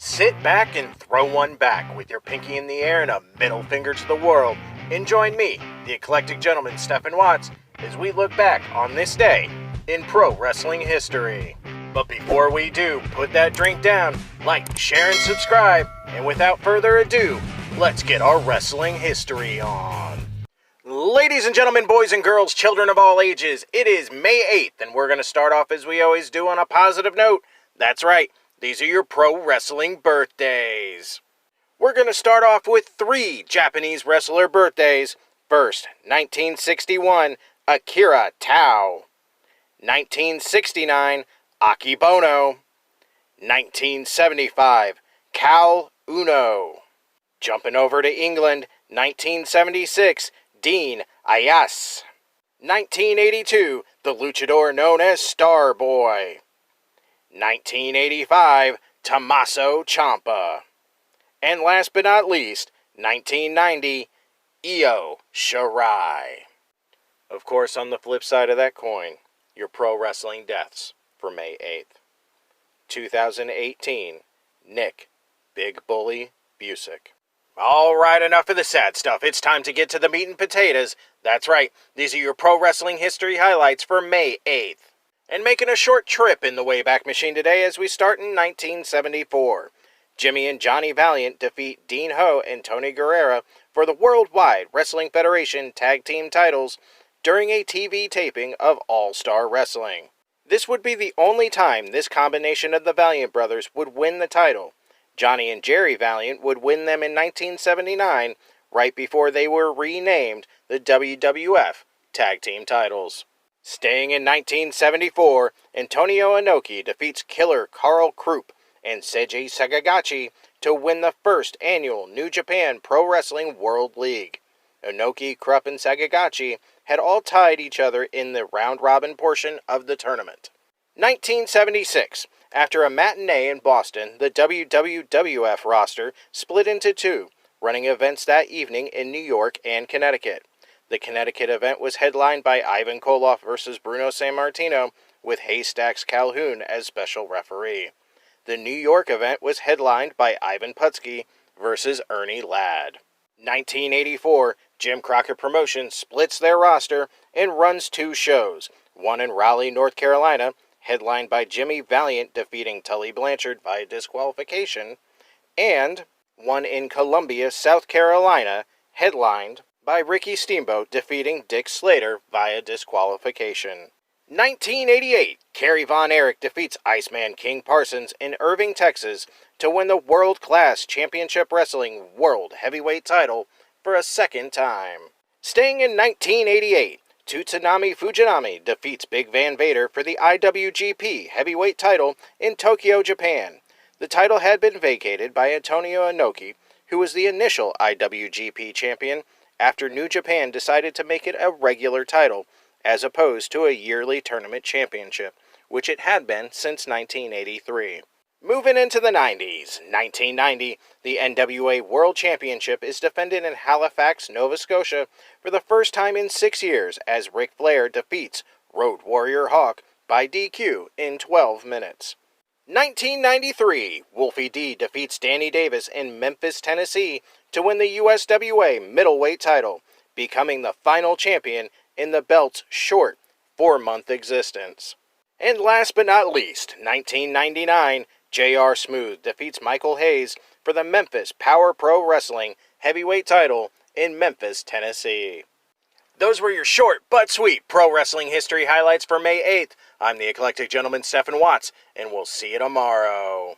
Sit back and throw one back with your pinky in the air and a middle finger to the world, and join me, the eclectic gentleman Stephen Watts, as we look back on this day in pro wrestling history. But before we do, put that drink down, like, share, and subscribe, and without further ado, let's get our wrestling history on. Ladies and gentlemen, boys and girls, children of all ages, it is May 8th, and we're going to start off as we always do on a positive note. That's right, these are your pro wrestling birthdays. We're going to start off with 3 Japanese wrestler birthdays. First, 1961, Akira Tao. 1969, Akibono. 1975, Cal Uno. Jumping over to England, 1976, Dean Ayas. 1982, the luchador known as Starboy. 1985, Tommaso Ciampa. And last but not least, 1990, Io Shirai. Of course, on the flip side of that coin, your pro wrestling deaths for May 8th. 2018, Nick Big Bully Busick. Alright, enough of the sad stuff. It's time to get to the meat and potatoes. That's right, these are your pro wrestling history highlights for May 8th. And making a short trip in the Wayback Machine today as we start in 1974. Jimmy and Johnny Valiant defeat Dean Ho and Tony Guerrera for the Worldwide Wrestling Federation Tag Team titles during a TV taping of All-Star Wrestling. This would be the only time this combination of the Valiant brothers would win the title. Johnny and Jerry Valiant would win them in 1979, right before they were renamed the WWF Tag Team titles. Staying in 1974, Antonio Inoki defeats Killer Karl Krupp and Seiji Sagagachi to win the first annual New Japan Pro Wrestling World League. Inoki, Krupp, and Sagagachi had all tied each in the round-robin portion of the tournament. 1976. After a matinee in Boston, the WWF roster split into 2, running events that evening in New York and Connecticut. The Connecticut event was headlined by Ivan Koloff versus Bruno Sammartino, with Haystacks Calhoun as special referee. The New York event was headlined by Ivan Putski versus Ernie Ladd. 1984, Jim Crockett Promotions splits their roster and runs 2 shows, one in Raleigh, North Carolina, headlined by Jimmy Valiant defeating Tully Blanchard via disqualification, and one in Columbia, South Carolina, headlined by Ricky Steamboat defeating Dick Slater via disqualification. 1988, Kerry Von Erich defeats Iceman King Parsons in Irving, Texas to win the World Class Championship Wrestling World Heavyweight title for a second time. Staying in 1988, Tsunami Fujinami defeats Big Van Vader for the IWGP Heavyweight title in Tokyo, Japan. The title had been vacated by Antonio Inoki, who was the initial IWGP champion, after New Japan decided to make it a regular title, as opposed to a yearly tournament championship, which it had been since 1983. Moving into the 90s, 1990, the NWA World Championship is defended in Halifax, Nova Scotia for the first time in 6 years as Ric Flair defeats Road Warrior Hawk by DQ in 12 minutes. 1993, Wolfie D defeats Danny Davis in Memphis, Tennessee to win the USWA middleweight title, becoming the final champion in the belt's short 4-month existence. And last but not least, 1999, J.R. Smooth defeats Michael Hayes for the Memphis Power Pro Wrestling heavyweight title in Memphis, Tennessee. Those were your short but sweet pro wrestling history highlights for May 8th. I'm the eclectic gentleman Stephen Watts, and we'll see you tomorrow.